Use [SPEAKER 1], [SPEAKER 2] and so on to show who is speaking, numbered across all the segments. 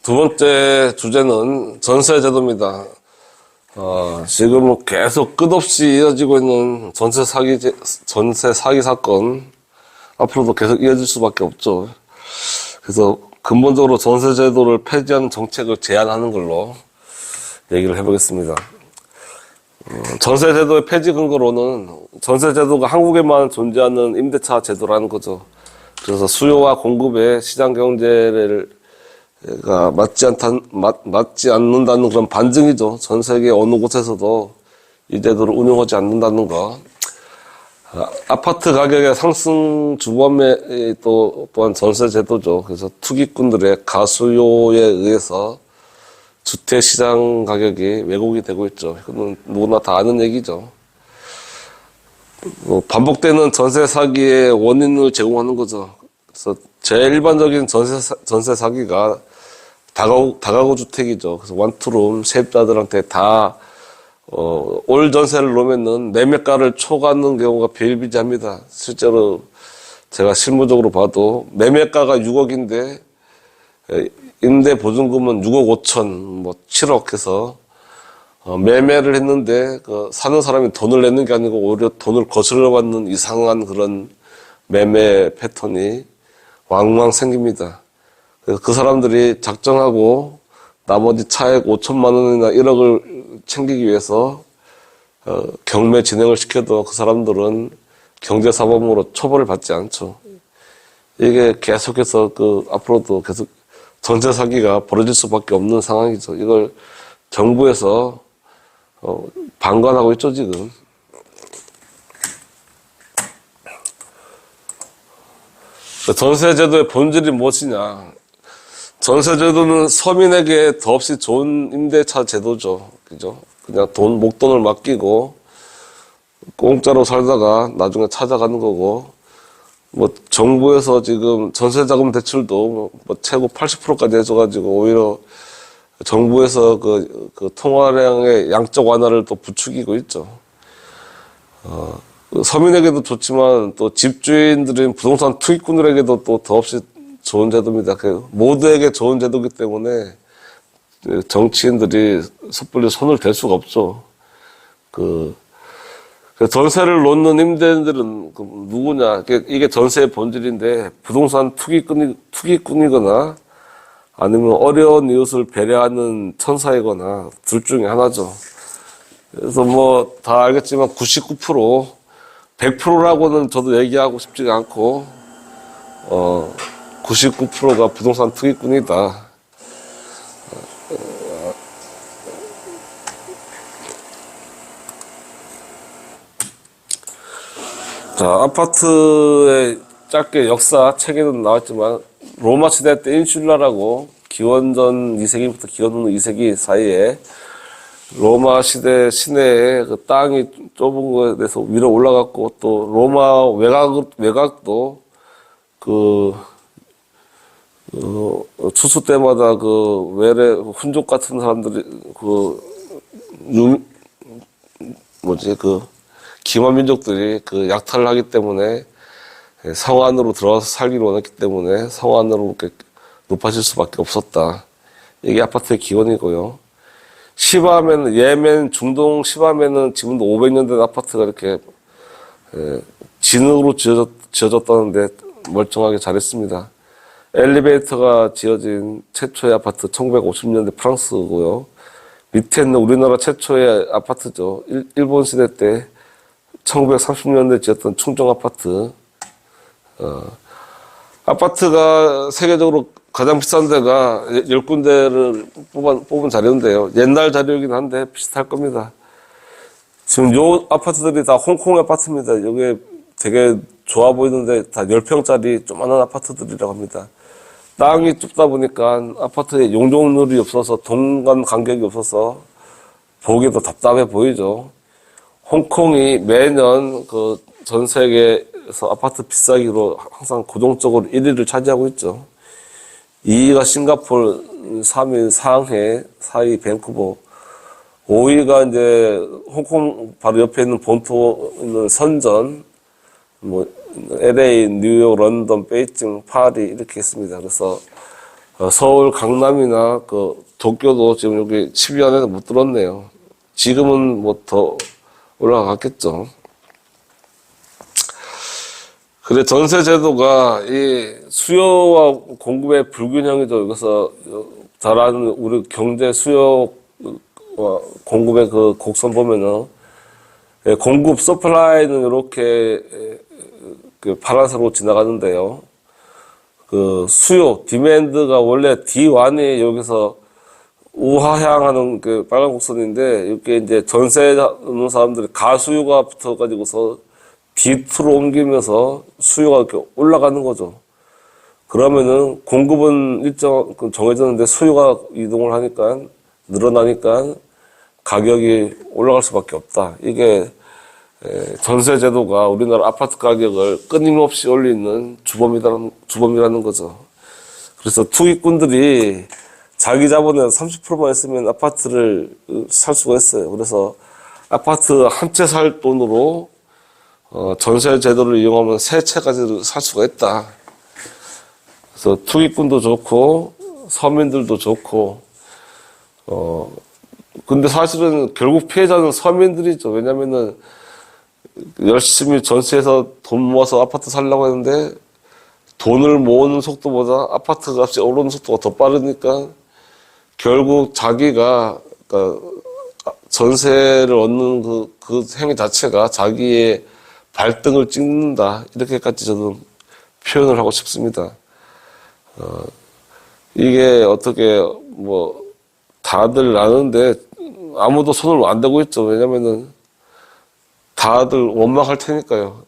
[SPEAKER 1] 두 번째 주제는 전세제도입니다. 지금 계속 끝없이 이어지고 있는 전세 사기 사건, 앞으로도 계속 이어질 수밖에 없죠. 그래서 근본적으로 전세제도를 폐지하는 정책을 제안하는 걸로 얘기를 해보겠습니다. 전세제도의 폐지 근거로는 전세제도가 한국에만 존재하는 임대차 제도라는 거죠. 그래서 수요와 공급의 시장 경제를 맞지 않는다는 그런 반증이죠. 전 세계 어느 곳에서도 이 제도를 운영하지 않는다는 거. 아파트 가격의 상승 주범이 또한 전세 제도죠. 그래서 투기꾼들의 가수요에 의해서 주택 시장 가격이 왜곡이 되고 있죠. 이거는 누구나 다 아는 얘기죠. 반복되는 전세 사기의 원인을 제공하는 거죠. 그래서 제일 일반적인 전세 사기가 다가구 주택이죠. 그래서 원투룸 세입자들한테 다 올 전세를 놓으면은 매매가를 초과하는 경우가 비일비재합니다. 실제로 제가 실무적으로 봐도 매매가가 6억인데 임대 보증금은 6억 5천, 뭐 7억 해서 매매를 했는데 사는 사람이 돈을 내는 게 아니고 오히려 돈을 거슬러 받는 이상한 그런 매매 패턴이 왕왕 생깁니다. 그래서 그 사람들이 작정하고 나머지 차액 5천만 원이나 1억을 챙기기 위해서 경매 진행을 시켜도 그 사람들은 경제사범으로 처벌을 받지 않죠. 이게 계속해서 앞으로도 계속 전세 사기가 벌어질 수밖에 없는 상황이죠. 이걸 정부에서 방관하고 있죠, 지금. 전세제도의 본질이 무엇이냐? 전세제도는 서민에게 더없이 좋은 임대차 제도죠. 그죠? 그냥 목돈을 맡기고, 공짜로 살다가 나중에 찾아가는 거고, 정부에서 지금 전세자금 대출도 최고 80%까지 해줘가지고, 오히려 정부에서 통화량의 양적 완화를 또 부추기고 있죠. 서민에게도 좋지만 또 집주인들인 부동산 투기꾼들에게도 또 더없이 좋은 제도입니다. 모두에게 좋은 제도이기 때문에 정치인들이 섣불리 손을 댈 수가 없죠. 전세를 놓는 임대인들은 누구냐? 이게 전세의 본질인데 부동산 투기꾼이거나 아니면 어려운 이웃을 배려하는 천사이거나 둘 중에 하나죠. 그래서 다 알겠지만 99%, 100%라고는 저도 얘기하고 싶지가 않고 99%가 부동산 투기꾼이다. 자, 아파트의 짧게 역사 책에는 나왔지만 로마 시대 때 인슐라라고 기원전 2세기부터 기원전 2세기 사이에 로마 시대 시내에 땅이 좁은 거에 대해서 위로 올라갔고 또 로마 외곽도 추수 때마다 외래 훈족 같은 사람들이 기마 민족들이 약탈을 하기 때문에 성 안으로 들어와서 살기를 원했기 때문에 성 안으로 이렇게 높아질 수밖에 없었다. 이게 아파트의 기원이고요. 예멘 중동 시바면은 지금도 500년 된 아파트가 이렇게 진흙으로 지어졌다는데 멀쩡하게 잘했습니다. 엘리베이터가 지어진 최초의 아파트 1950년대 프랑스고요. 밑에는 우리나라 최초의 아파트죠. 일본 시대 때 1930년대 지었던 충정 아파트. 아파트가 세계적으로 가장 비싼 데가 10군데를 뽑은 자료인데요. 옛날 자료이긴 한데 비슷할 겁니다. 지금 요 아파트들이 다 홍콩 아파트입니다. 이게 되게 좋아 보이는데 다 10평짜리 조만한 아파트들이라고 합니다. 땅이 좁다 보니까 아파트에 용적률이 없어서 동간 간격이 없어서 보기도 답답해 보이죠. 홍콩이 매년 전 세계에서 아파트 비싸기로 항상 고정적으로 1위를 차지하고 있죠. 2위가 싱가포르, 3위 상해, 4위 밴쿠버, 5위가 이제 홍콩 바로 옆에 있는 본토 있는 선전, LA, 뉴욕, 런던, 베이징, 파리 이렇게 있습니다. 그래서 서울 강남이나 그 도쿄도 지금 여기 10위 안에 못 들었네요. 지금은 뭐 더 올라갔겠죠. 그래, 전세 제도가 이 수요와 공급의 불균형이죠. 여기서 잘 아는 우리 경제 수요와 공급의 그 곡선 보면은, 공급 서플라이는 이렇게 그 파란색으로 지나가는데요. 그 수요, 디맨드가 원래 D1이 여기서 우하향하는 그 빨간 곡선인데, 이렇게 이제 전세 하는 사람들이 가수요가 붙어가지고서 D2로 옮기면서 수요가 이렇게 올라가는 거죠. 그러면은 공급은 일정 정해졌는데 수요가 이동을 하니까, 늘어나니까 가격이 올라갈 수밖에 없다. 이게 전세 제도가 우리나라 아파트 가격을 끊임없이 올리는 주범이라는 거죠. 그래서 투기꾼들이 자기 자본의 30%만 있으면 아파트를 살 수가 있어요. 그래서 아파트 한 채 살 돈으로 전세 제도를 이용하면 세 채까지 살 수가 있다. 그래서 투기꾼도 좋고 서민들도 좋고 근데 사실은 결국 피해자는 서민들이죠. 왜냐면은 열심히 전세에서 돈 모아서 아파트 살려고 했는데 돈을 모으는 속도보다 아파트 값이 오르는 속도가 더 빠르니까 결국 자기가 그러니까 전세를 얻는 그 행위 자체가 자기의 발등을 찍는다. 이렇게까지 저는 표현을 하고 싶습니다. 이게 어떻게 뭐 다들 아는데 아무도 손을 안 대고 있죠. 왜냐면은 다들 원망할 테니까요.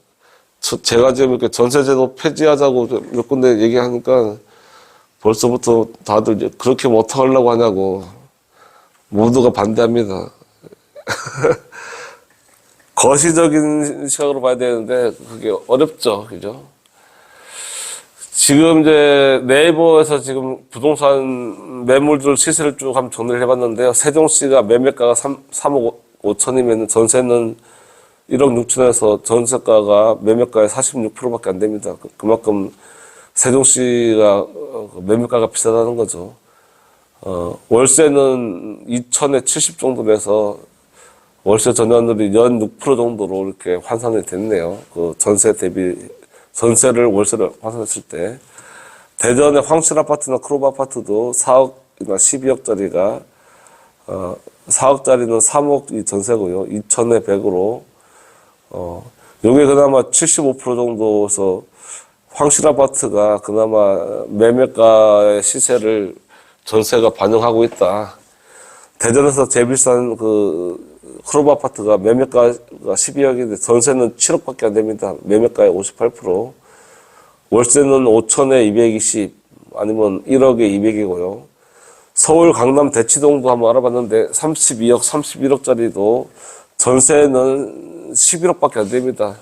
[SPEAKER 1] 제가 지금 이렇게 전세제도 폐지하자고 몇 군데 얘기하니까 벌써부터 다들 이제 그렇게 뭐 어떡하려고 하냐고 모두가 반대합니다. 거시적인 시각으로 봐야 되는데 그게 어렵죠. 그죠? 지금 이제 네이버에서 지금 부동산 매물들 시세를 쭉 한번 정리를 해봤는데요. 세종시가 매매가가 3억 5천이면 전세는 1억 6천에서 전세가가 매매가의 46%밖에 안 됩니다. 그만큼 세종시가 매매가가 비싸다는 거죠. 월세는 2천에 70 정도로 해서 월세 전환율이 연 6% 정도로 이렇게 환산이 됐네요. 그 전세 대비, 전세를 월세를 환산했을 때. 대전의 황실 아파트나 크로바 아파트도 4억이나 12억짜리가, 4억짜리는 3억 전세고요. 2천에 100으로. 요게 그나마 75% 정도에서 황실 아파트가 그나마 매매가의 시세를 전세가 반영하고 있다. 대전에서 제일 비싼 크로바 아파트가 매매가가 12억인데 전세는 7억밖에 안 됩니다. 매매가의 58%. 월세는 5천에 220, 아니면 1억에 200이고요. 서울 강남 대치동도 한번 알아봤는데 32억, 31억짜리도 전세는 11억밖에 안 됩니다.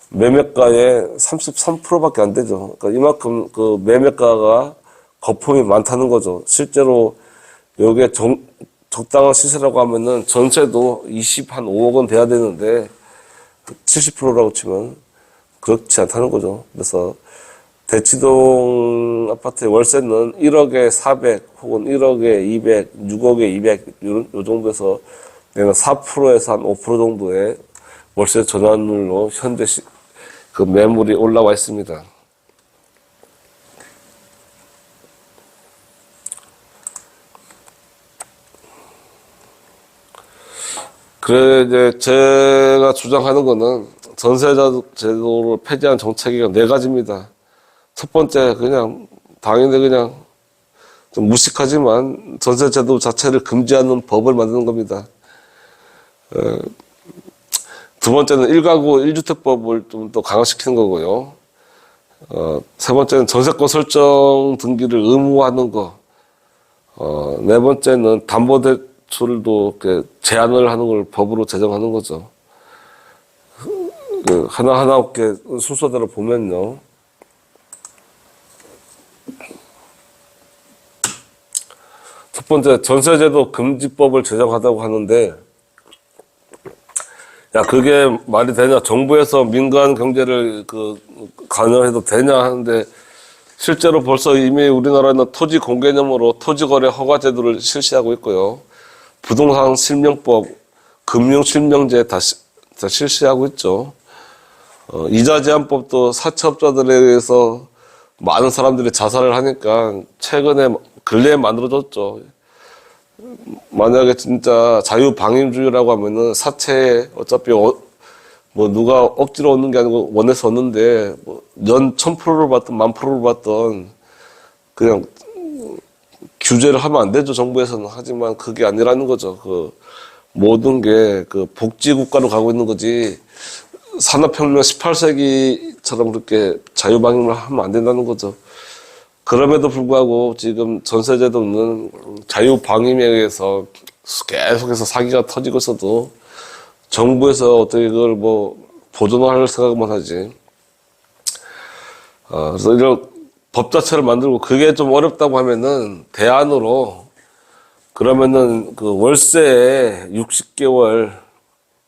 [SPEAKER 1] 매매가의 33%밖에 안 되죠. 그러니까 이만큼 그 매매가가 거품이 많다는 거죠. 실제로 요게 적당한 시세라고 하면은 전세도 5억은 돼야 되는데 70%라고 치면 그렇지 않다는 거죠. 그래서 대치동 아파트의 월세는 1억에 400 혹은 1억에 200, 6억에 200 요 정도에서 내가 4%에서 한 5% 정도의 월세 전환율로 현재 그 매물이 올라와 있습니다. 그래, 이제 제가 주장하는 거는 전세자 제도를 폐지한 정책이 네 가지입니다. 첫 번째, 그냥, 당연히 그냥 좀 무식하지만 전세 제도 자체를 금지하는 법을 만드는 겁니다. 두 번째는 1가구 1주택법을 좀 더 강화시키는 거고요. 세 번째는 전세권 설정 등기를 의무화하는 거. 네 번째는 담보대출도 이렇게 제한을 하는 걸 법으로 제정하는 거죠. 하나하나 이렇게 순서대로 보면요. 첫 번째, 전세제도 금지법을 제정하다고 하는데, 야, 그게 말이 되냐? 정부에서 민간 경제를 관여해도 되냐 하는데, 실제로 벌써 이미 우리나라는 토지 공개념으로 토지거래 허가 제도를 실시하고 있고요. 부동산 실명법, 금융실명제 다 실시하고 있죠. 이자 제한법도 사채업자들에 의해서 많은 사람들이 자살을 하니까 최근에 근래에 만들어졌죠. 만약에 진짜 자유방임주의라고 하면은 사채 어차피 뭐 누가 억지로 얻는 게 아니고 원해서 얻는데 뭐 연 1000%를 받든 10,000%를 받든 그냥 규제를 하면 안 되죠, 정부에서는. 하지만 그게 아니라는 거죠. 그 모든 게 그 복지국가로 가고 있는 거지 산업혁명 18세기처럼 그렇게 자유방임을 하면 안 된다는 거죠. 그럼에도 불구하고 지금 전세제도는 자유방임에 의해서 계속해서 사기가 터지고 있어도 정부에서 어떻게 그걸 뭐 보존할 생각만 하지. 그래서 이런 법 자체를 만들고 그게 좀 어렵다고 하면은 대안으로 그러면은 그 월세에 60개월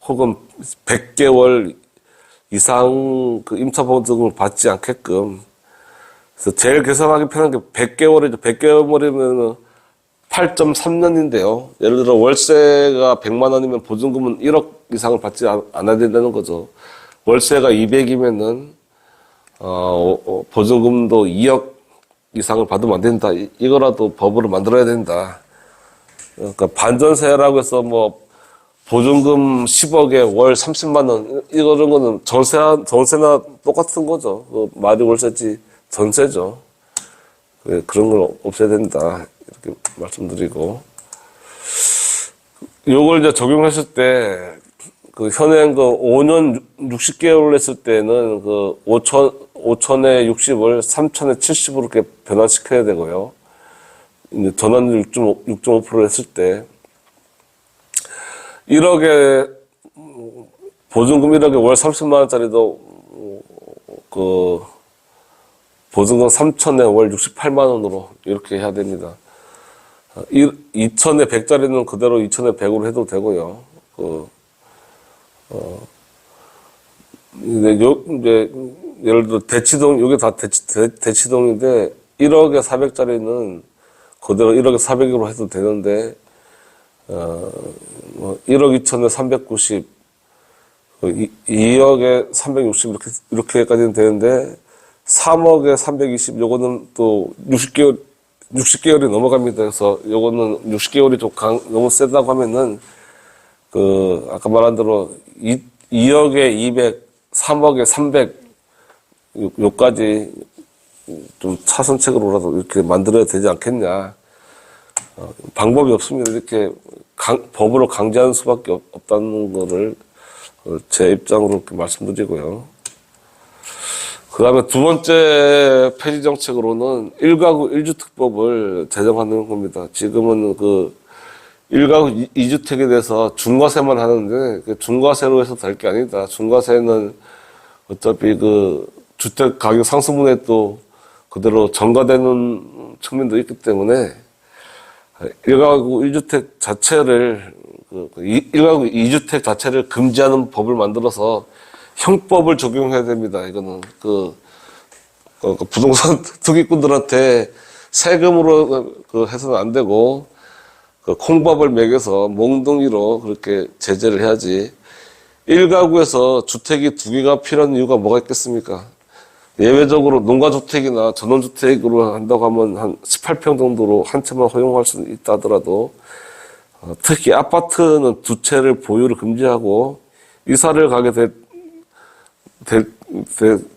[SPEAKER 1] 혹은 100개월 이상 그 임차보증을 받지 않게끔. 그래서 제일 계산하기 편한 게 100개월이죠. 100개월이면은 8.3년인데요. 예를 들어 월세가 100만 원이면 보증금은 1억 이상을 받지 않아야 된다는 거죠. 월세가 200이면은 보증금도 2억 이상을 받으면 안 된다. 이거라도 법으로 만들어야 된다. 그러니까 반전세라고 해서 뭐 보증금 10억에 월 30만 원 이런 거는 전세나 똑같은 거죠. 그 말이 월세지 전세죠. 그런 걸 없애야 된다. 이렇게 말씀드리고 요걸 이제 적용했을 때 그 현행 그 5년 60개월 했을 때는 그 5천에 60을 3천에 70으로 이렇게 변화시켜야 되고요. 이제 전환율 6.5% 했을 때 1억에 보증금 1억에 월 30만 원짜리도 그 보증금 3천에 월 68만 원으로 이렇게 해야 됩니다. 2천에 100짜리는 그대로 2천에 100으로 해도 되고요. 이제 예를 들어 대치동, 이게 다 대치동인데 1억에 400짜리는 그대로 1억에 400으로 해도 되는데 1억 2천에 390, 2억에 360 이렇게까지는 되는데 3억에 320 요거는 또 60개월이 넘어갑니다. 그래서 요거는 60개월이 좀 너무 세다고 하면은 그 아까 말한 대로 2억에 200, 3억에 300 요까지 좀 차선책으로라도 이렇게 만들어야 되지 않겠냐. 방법이 없습니다. 이렇게 법으로 강제하는 수밖에 없다는 거를 제 입장으로 이렇게 말씀드리고요. 그 다음에 두 번째 폐지 정책으로는 1가구 1주택법을 제정하는 겁니다. 지금은 그 1가구 2주택에 대해서 중과세만 하는데 그 중과세로 해서 될 게 아니다. 중과세는 어차피 그 주택 가격 상승분에 또 그대로 전가되는 측면도 있기 때문에 1가구 1주택 자체를 1가구 2주택 자체를 금지하는 법을 만들어서 형법을 적용해야 됩니다. 이거는 그 부동산 투기꾼들한테 세금으로 해서는 안 되고 그 콩밥을 먹여서 몽둥이로 그렇게 제재를 해야지. 1가구에서 주택이 2개가 필요한 이유가 뭐가 있겠습니까? 예외적으로 농가주택이나 전원주택으로 한다고 하면 한 18평 정도로 한 채만 허용할 수 있다 하더라도 특히 아파트는 2채를 보유를 금지하고 이사를 가게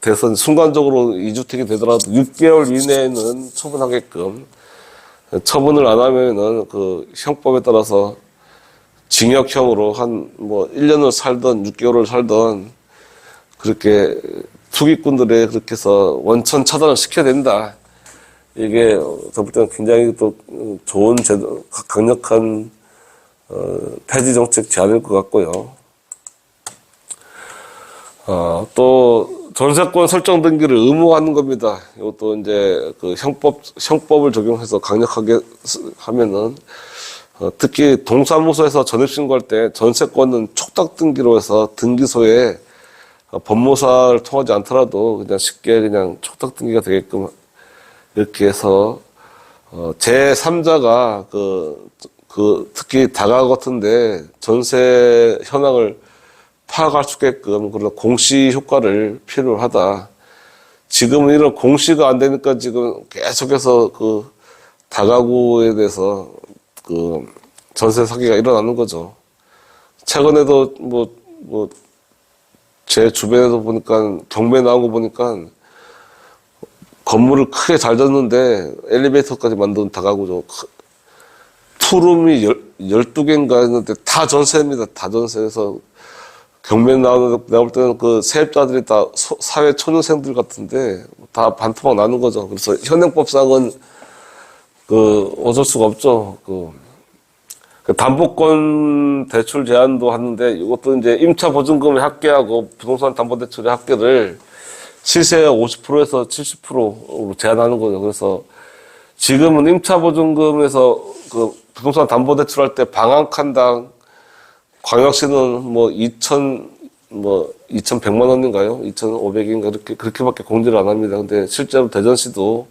[SPEAKER 1] 돼서 순간적으로 2주택이 되더라도 6개월 이내에는 처분하게끔 처분을 안 하면은 그 형법에 따라서 징역형으로 한 뭐 1년을 살던 6개월을 살던 그렇게 투기꾼들의 그렇게 해서 원천 차단을 시켜야 된다. 이게 저 볼 때는 굉장히 또 좋은 제도, 강력한 폐지 정책 제안일 것 같고요. 또 전세권 설정 등기를 의무화하는 겁니다. 이것도 이제 그 형법을 적용해서 강력하게 하면은 특히 동사무소에서 전입신고할 때 전세권은 촉탁 등기로 해서 등기소에 법무사를 통하지 않더라도 그냥 쉽게 그냥 촉탁 등기가 되게끔 이렇게 해서 제3자가 특히 다가구 같은데 전세 현황을 파악할 수 있게끔 그런 공시 효과를 필요로 하다. 지금은 이런 공시가 안 되니까 지금 계속해서 다가구에 대해서 전세 사기가 일어나는 거죠. 최근에도 제 주변에도 보니까 경매 나온 거 보니까 건물을 크게 잘 졌는데 엘리베이터까지 만든 다가구죠. 투룸이 12개인가 했는데 다 전세입니다. 다 전세에서 경매 나오는, 내가 볼 때는 세입자들이 다 사회 초년생들 같은데 다 반토막 나는 거죠. 그래서 현행법상은 어쩔 수가 없죠. 담보권 대출 제한도 하는데 이것도 이제 임차 보증금의 합계하고 부동산 담보대출의 합계를 시세 50%에서 70%로 제한하는 거죠. 그래서 지금은 임차 보증금에서 부동산 담보대출할 때 방 한 칸당 광역시는 2,100만 원인가요? 2,500인가 그렇게밖에 공제를 안 합니다. 근데 실제로 대전시도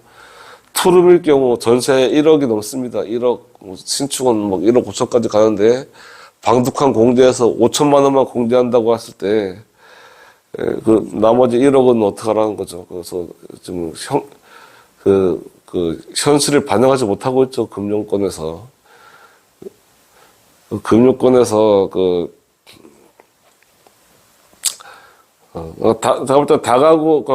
[SPEAKER 1] 투룸일 경우 전세 1억이 넘습니다. 1억, 신축은 1억 5천까지 가는데 방 두 칸 공제해서 5천만 원만 공제한다고 했을 때 나머지 1억은 어떡하라는 거죠. 그래서 지금 현실을 반영하지 못하고 있죠. 금융권에서. 금융권에서 제가 볼 때 다가구,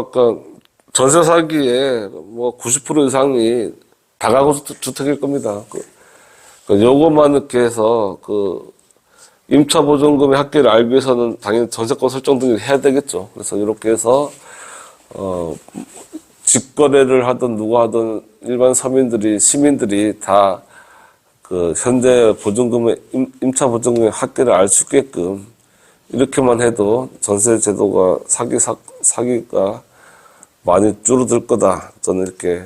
[SPEAKER 1] 전세 사기에 90% 이상이 다가구 주택일 겁니다. 요것만 이렇게 해서 임차 보증금의 합계를 알기 위해서는 당연히 전세권 설정 등을 해야 되겠죠. 그래서 이렇게 해서 직거래를 하든 누가 하든 일반 시민들이 다 현재 보증금의 임차 보증금의 합계를 알 수 있게끔 이렇게만 해도 전세 제도가 사기가 많이 줄어들 거다. 저는 이렇게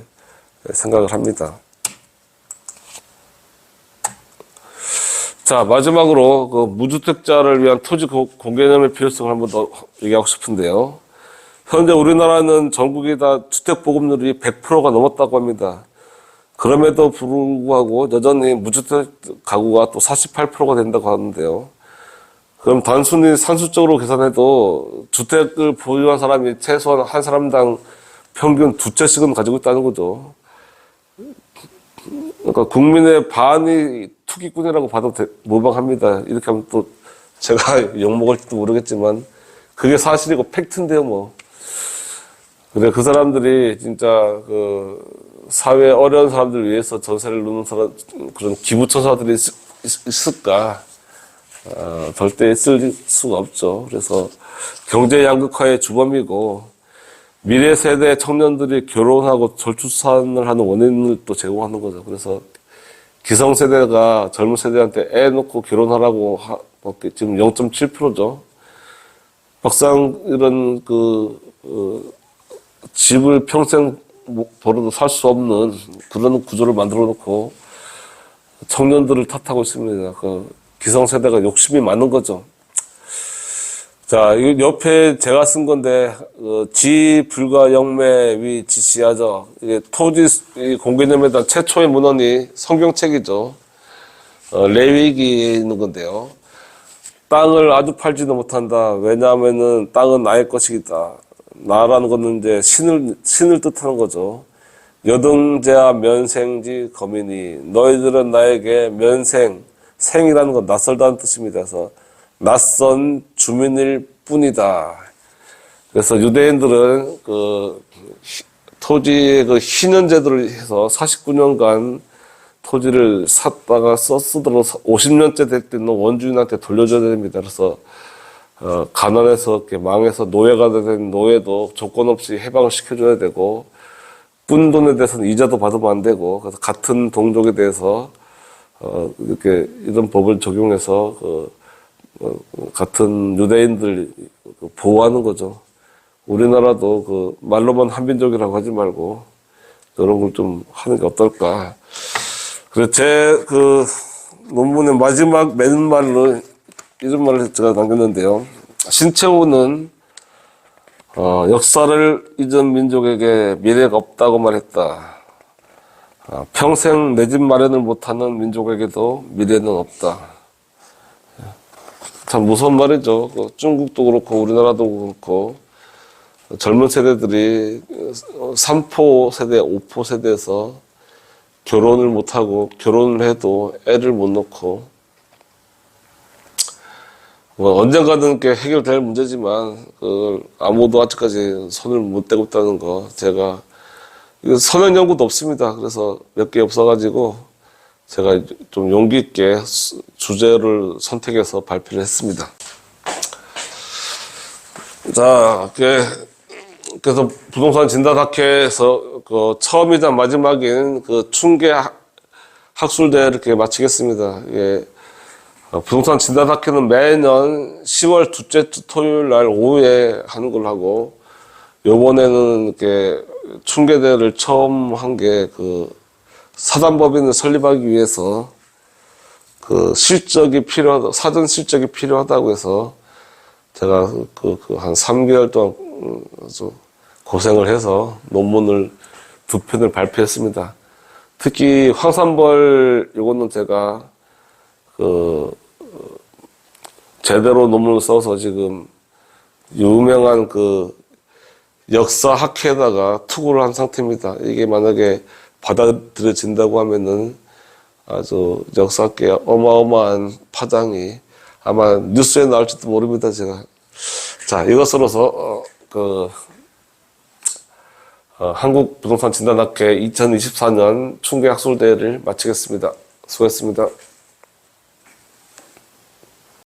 [SPEAKER 1] 생각을 합니다. 자, 마지막으로 무주택자를 위한 토지 공개념의 필요성을 한번 더 얘기하고 싶은데요. 현재 우리나라는 전국이 다 주택 보급률이 100%가 넘었다고 합니다. 그럼에도 불구하고 여전히 무주택 가구가 또 48%가 된다고 하는데요. 그럼 단순히 산술적으로 계산해도 주택을 보유한 사람이 최소한 한 사람당 평균 2채씩은 가지고 있다는 거죠. 그러니까 국민의 반이 투기꾼이라고 봐도 무방합니다. 이렇게 하면 또 제가 욕먹을지도 모르겠지만 그게 사실이고 팩트인데요, 그래, 그 사람들이 진짜 사회 어려운 사람들을 위해서 전세를 누는 그런 기부천사들이 있을까? 절대 있을 수가 없죠. 그래서 경제 양극화의 주범이고 미래 세대 청년들이 결혼하고 저출산을 하는 원인을 또 제공하는 거죠. 그래서 기성세대가 젊은 세대한테 애 놓고 결혼하라고 지금 0.7%죠. 막상 이런 집을 평생 벌어도 살 수 없는 그런 구조를 만들어 놓고 청년들을 탓하고 있습니다. 기성세대가 욕심이 많은 거죠. 자, 이 옆에 제가 쓴 건데, 지 불가 영매 위 지시하죠. 이게 토지 공개념에 대한 최초의 문헌이 성경책이죠. 레위기에 있는 건데요. 땅을 아주 팔지도 못한다. 왜냐하면은 땅은 나의 것이다. 나라는 것은 이제 신을 뜻하는 거죠. 여등제와 면생지 거민이 너희들은 나에게 생이라는 건 낯설다는 뜻입니다. 그래서 낯선 주민일 뿐이다. 그래서 유대인들은 토지의 희년제도를 해서 49년간 토지를 샀다가 쓰도록 50년째 될 때는 원주인한테 돌려줘야 됩니다. 그래서 가난해서 이렇게 망해서 노예가 된 노예도 조건 없이 해방을 시켜줘야 되고 뿐 돈에 대해서는 이자도 받으면 안 되고 그래서 같은 동족에 대해서 이렇게 이런 법을 적용해서 같은 유대인들 보호하는 거죠. 우리나라도 말로만 한민족이라고 하지 말고 이런 걸 좀 하는 게 어떨까. 그래서 제 논문의 마지막 맨 말로 이런 말을 제가 남겼는데요. 신채호는 역사를 잊은 민족에게 미래가 없다고 말했다. 평생 내 집 마련을 못하는 민족에게도 미래는 없다. 참 무서운 말이죠. 중국도 그렇고 우리나라도 그렇고 젊은 세대들이 3포 세대, 5포 세대에서 결혼을 못하고 결혼을 해도 애를 못 낳고 언젠가는 게 해결될 문제지만 그걸 아무도 아직까지 손을 못 대고 있다는 거 제가 서면 연구도 없습니다. 그래서 몇 개 없어가지고 제가 좀 용기 있게 주제를 선택해서 발표를 했습니다. 자, 그래서 부동산 진단학회에서 그 처음이자 마지막인 그 충계 학술대회 이렇게 마치겠습니다. 예. 부동산 진단학회는 매년 10월 둘째 주 토요일 날 오후에 하는 걸 하고, 요번에는 이렇게 충계대회를 처음 한 게 그 사단법인을 설립하기 위해서 그 실적이 필요하다, 사전 실적이 필요하다고 해서 제가 한 3개월 동안 아주 고생을 해서 논문을 2편을 발표했습니다. 특히 황산벌 요거는 제가 제대로 논문을 써서 지금 유명한 역사학회에다가 투고를 한 상태입니다. 이게 만약에 받아들여진다고 하면은 아주 역사학계 어마어마한 파장이 아마 뉴스에 나올지도 모릅니다, 제가. 자, 이것으로서, 한국부동산진단학회 2024년 충계학술대회를 마치겠습니다. 수고했습니다.